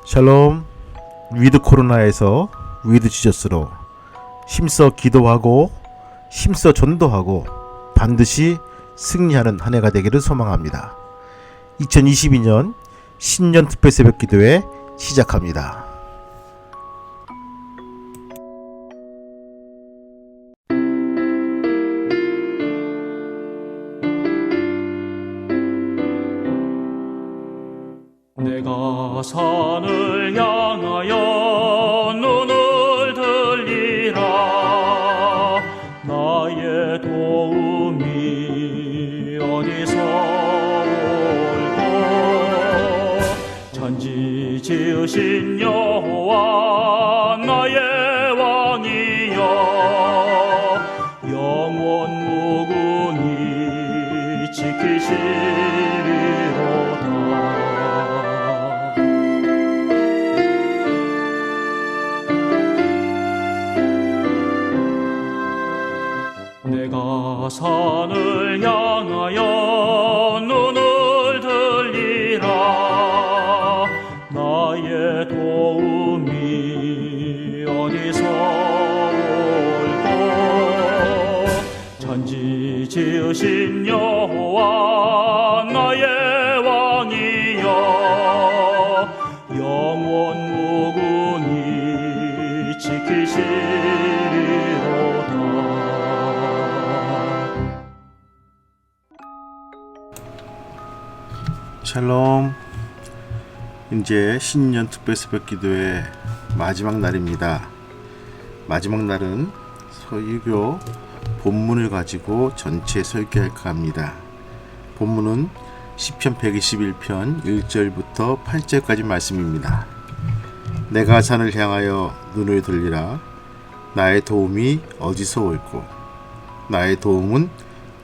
샬롬. 위드 코로나에서 위드 지저스로 힘써 기도하고 힘써 전도하고 반드시 승리하는 한 해가 되기를 소망합니다. 2022년 신년 특별 새벽 기도회 시작합니다. 내가 산을 향하여 눈을 들리라. 나의 도움이 어디서 올꼬. 천지 지으신 여호와 나의 왕이여, 영원 무궁히 지키시리로다. 내가 산을 향하여 눈을 들리라. 나의 도움이 어디서 올꼬. 천지 지으신 여호와 나의 왕이여, 영원 무궁히 지키시리로다. 샬롬. 이제 신년 특별 새벽 기도의 마지막 날입니다. 마지막 날은 설교 본문을 가지고 전체 설교할까 합니다. 본문은 시편 121편 1절부터 8절까지 말씀입니다. 내가 산을 향하여 눈을 들리라. 나의 도움이 어디서 올꼬. 나의 도움은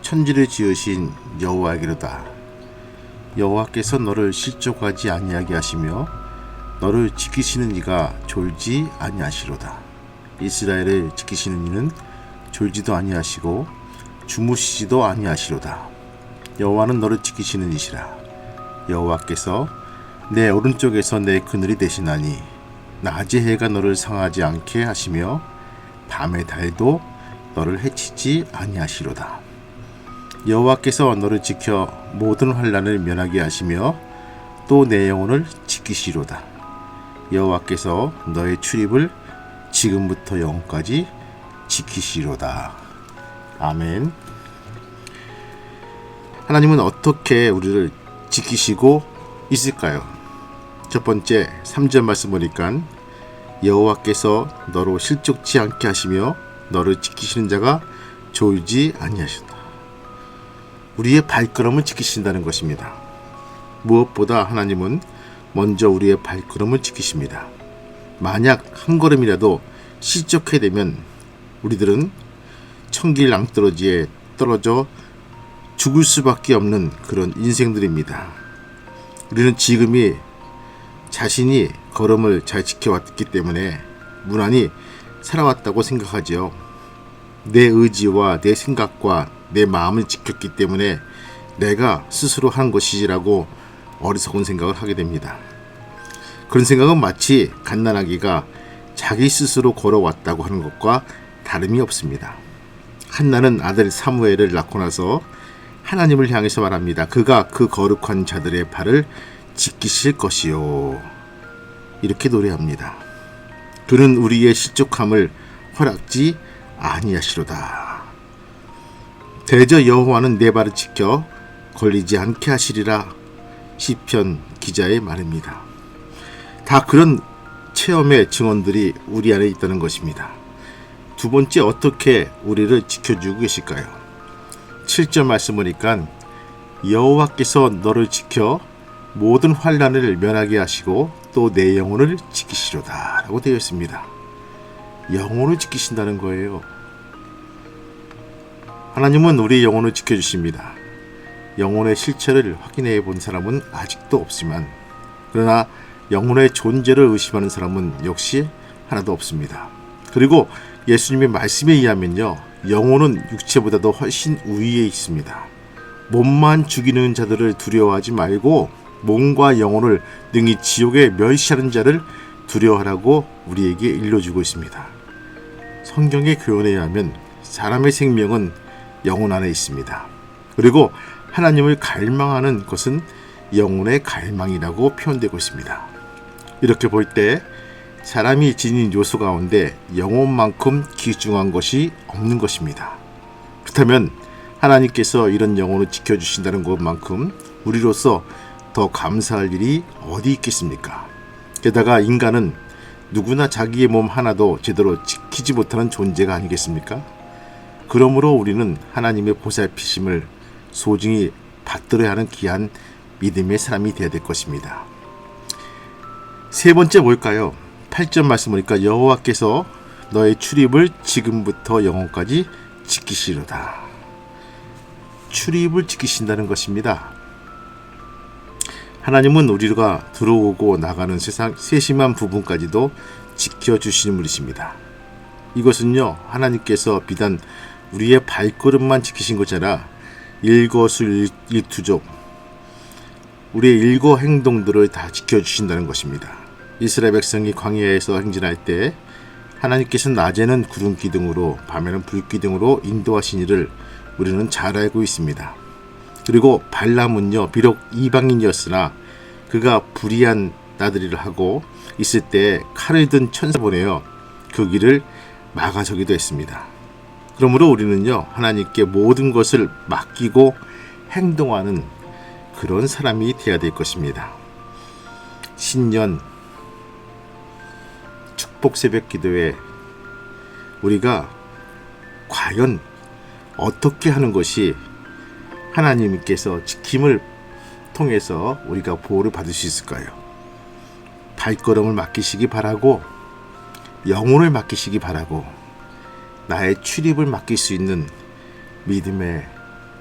천지를 지으신 여호와에게로다. 여호와께서 너를 실족하지 아니하게 하시며 너를 지키시는 이가 졸지 아니하시로다. 이스라엘을 지키시는 이는 졸지도 아니하시고 주무시지도 아니하시로다. 여호와는 너를 지키시는 이시라. 여호와께서 내 오른쪽에서 내 그늘이 되시나니 낮의 해가 너를 상하지 않게 하시며 밤의 달도 너를 해치지 아니하시로다. 여호와께서 너를 지켜 모든 환난을 면하게 하시며 또 내 영혼을 지키시로다. 여호와께서 너의 출입을 지금부터 영원까지 지키시로다. 아멘. 하나님은 어떻게 우리를 지키시고 있을까요? 첫 번째 3절 말씀 보니까 여호와께서 너로 실족지 않게 하시며 너를 지키시는 자가 졸지 아니하신다. 우리의 발걸음을 지키신다는 것입니다. 무엇보다 하나님은 먼저 우리의 발걸음을 지키십니다. 만약 한 걸음이라도 실족하게 되면 우리들은 천길 낭떠러지에 떨어져 죽을 수밖에 없는 그런 인생들입니다. 우리는 지금이 자신이 걸음을 잘 지켜왔기 때문에 무난히 살아왔다고 생각하지요. 내 의지와 내 생각과 내 마음을 지켰기 때문에 내가 스스로 한 것이지라고 어리석은 생각을 하게 됩니다. 그런 생각은 마치 갓난아기가 자기 스스로 걸어왔다고 하는 것과 다름이 없습니다. 한나는 아들 사무엘을 낳고 나서 하나님을 향해서 말합니다. 그가 그 거룩한 자들의 발을 지키실 것이요. 이렇게 노래합니다. 그는 우리의 실족함을 허락지 아니하시로다. 대저 여호와는 내 발을 지켜 걸리지 않게 하시리라. 시편 기자의 말입니다. 다 그런 체험의 증언들이 우리 안에 있다는 것입니다. 두 번째, 어떻게 우리를 지켜주고 계실까요? 7절 말씀 보니까 여호와께서 너를 지켜 모든 환난을 면하게 하시고 또 내 영혼을 지키시로다 라고 되어 있습니다. 영혼을 지키신다는 거예요. 하나님은 우리의 영혼을 지켜주십니다. 영혼의 실체를 확인해 본 사람은 아직도 없지만, 그러나 영혼의 존재를 의심하는 사람은 역시 하나도 없습니다. 그리고 예수님의 말씀에 의하면요, 영혼은 육체보다도 훨씬 우위에 있습니다. 몸만 죽이는 자들을 두려워하지 말고 몸과 영혼을 능히 지옥에 멸시하는 자를 두려워하라고 우리에게 일러주고 있습니다. 성경의 교훈에 의하면 사람의 생명은 영혼 안에 있습니다. 그리고 하나님을 갈망하는 것은 영혼의 갈망이라고 표현되고 있습니다. 이렇게 볼 때 사람이 지닌 요소 가운데 영혼만큼 귀중한 것이 없는 것입니다. 그렇다면 하나님께서 이런 영혼을 지켜주신다는 것만큼 우리로서 더 감사할 일이 어디 있겠습니까? 게다가 인간은 누구나 자기의 몸 하나도 제대로 지키지 못하는 존재가 아니겠습니까? 그러므로 우리는 하나님의 보살피심을 소중히 받들어야 하는 귀한 믿음의 사람이 되어야 될 것입니다. 세 번째 뭘까요? 8절 말씀 보니까 여호와께서 너의 출입을 지금부터 영원까지 지키시로다. 출입을 지키신다는 것입니다. 하나님은 우리가 들어오고 나가는 세상 세심한 부분까지도 지켜주시는 분이십니다. 이것은요, 하나님께서 비단 우리의 발걸음만 지키신 것이 아니라 일거수일투족 우리의 일거 행동들을 다 지켜주신다는 것입니다. 이스라엘 백성이 광야에서 행진할 때 하나님께서 낮에는 구름 기둥으로 밤에는 불 기둥으로 인도하신 일을 우리는 잘 알고 있습니다. 그리고 발람은요, 비록 이방인이었으나 그가 불의한 나들이를 하고 있을 때 칼을 든 천사 보내어 그 길을 막아서기도 했습니다. 그러므로 우리는요, 하나님께 모든 것을 맡기고 행동하는 그런 사람이 되어야 될 것입니다. 신년 축복 새벽 기도에 우리가 과연 어떻게 하는 것이 하나님께서 지킴을 통해서 우리가 보호를 받을 수 있을까요? 발걸음을 맡기시기 바라고, 영혼을 맡기시기 바라고, 나의 출입을 맡길 수 있는 믿음의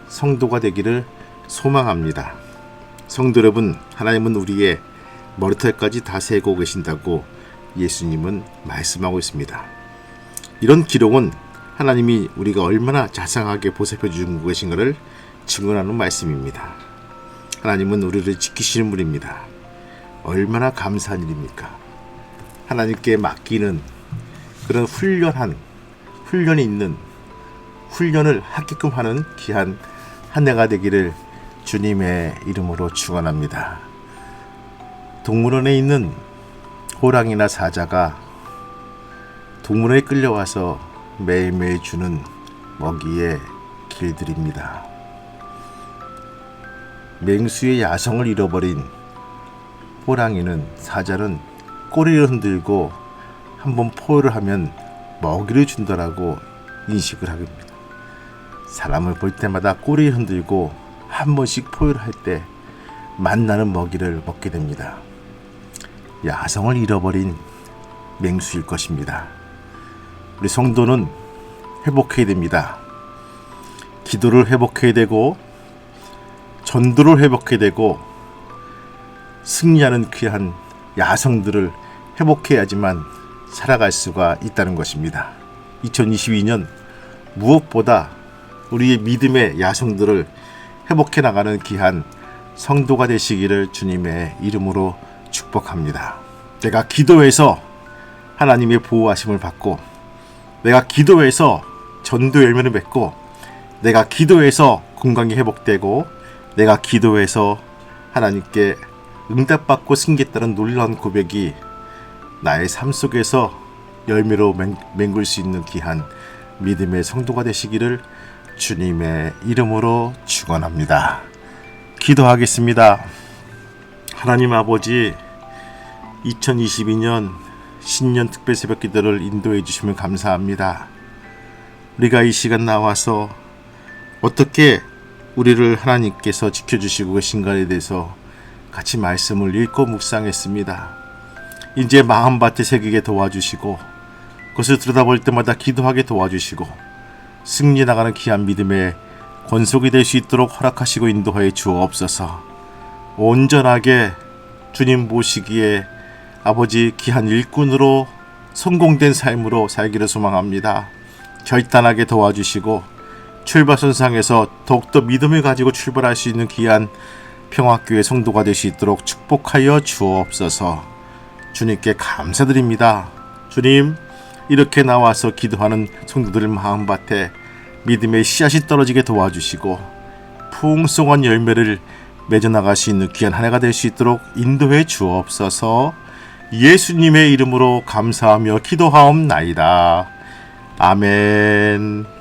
성도가 되기를 소망합니다. 성도 여러분, 하나님은 우리의 머리털까지 다 세고 계신다고 예수님은 말씀하고 있습니다. 이런 기록은 하나님이 우리가 얼마나 자상하게 보살펴 주고 계신가를 증언하는 말씀입니다. 하나님은 우리를 지키시는 분입니다. 얼마나 감사한 일입니까? 하나님께 맡기는 그런 훈련이 있는 훈련을 하게끔 하는 귀한 한 해가 되기를 주님의 이름으로 축원합니다. 동물원에 있는 호랑이나 사자가 동물원에 끌려와서 매일매일 주는 먹이의 길들입니다. 맹수의 야성을 잃어버린 호랑이는, 사자는 꼬리를 흔들고 한번 포효를 하면 먹이를 준다라고 인식을 합니다. 사람을 볼 때마다 꼬리를 흔들고 한 번씩 포효를 할 때 만나는 먹이를 먹게 됩니다. 야성을 잃어버린 맹수일 것입니다. 우리 성도는 회복해야 됩니다. 기도를 회복해야 되고, 전도를 회복해야 되고, 승리하는 귀한 야성들을 회복해야지만 살아갈 수가 있다는 것입니다. 2022년 무엇보다 우리의 믿음의 야성들을 회복해 나가는 귀한 성도가 되시기를 주님의 이름으로 축복합니다. 내가 기도해서 하나님의 보호하심을 받고, 내가 기도해서 전도 열매를 맺고, 내가 기도해서 건강이 회복되고, 내가 기도해서 하나님께 응답받고 승리했다는 놀라운 고백이 나의 삶 속에서 열매로 맹글 수 있는 귀한 믿음의 성도가 되시기를 주님의 이름으로 축원합니다. 기도하겠습니다. 하나님 아버지, 2022년 신년 특별 새벽 기도를 인도해 주시면 감사합니다. 우리가 이 시간 나와서 어떻게 우리를 하나님께서 지켜주시고 계신가에 대해서 같이 말씀을 읽고 묵상했습니다. 이제 마음밭에 새기게 도와주시고, 그것을 들여다볼 때마다 기도하게 도와주시고, 승리해 나가는 귀한 믿음의 권속이 될 수 있도록 허락하시고 인도하여 주옵소서. 온전하게 주님 보시기에 아버지 귀한 일꾼으로 성공된 삶으로 살기를 소망합니다. 결단하게 도와주시고 출발선상에서 더욱더 믿음을 가지고 출발할 수 있는 귀한 평화교회 성도가 될 수 있도록 축복하여 주옵소서. 주님께 감사드립니다. 주님, 이렇게 나와서 기도하는 성도들 마음밭에 믿음의 씨앗이 떨어지게 도와주시고 풍성한 열매를 맺어나갈 수 있는 귀한 한 해가 될 수 있도록 인도해 주옵소서. 예수님의 이름으로 감사하며 기도하옵나이다. 아멘.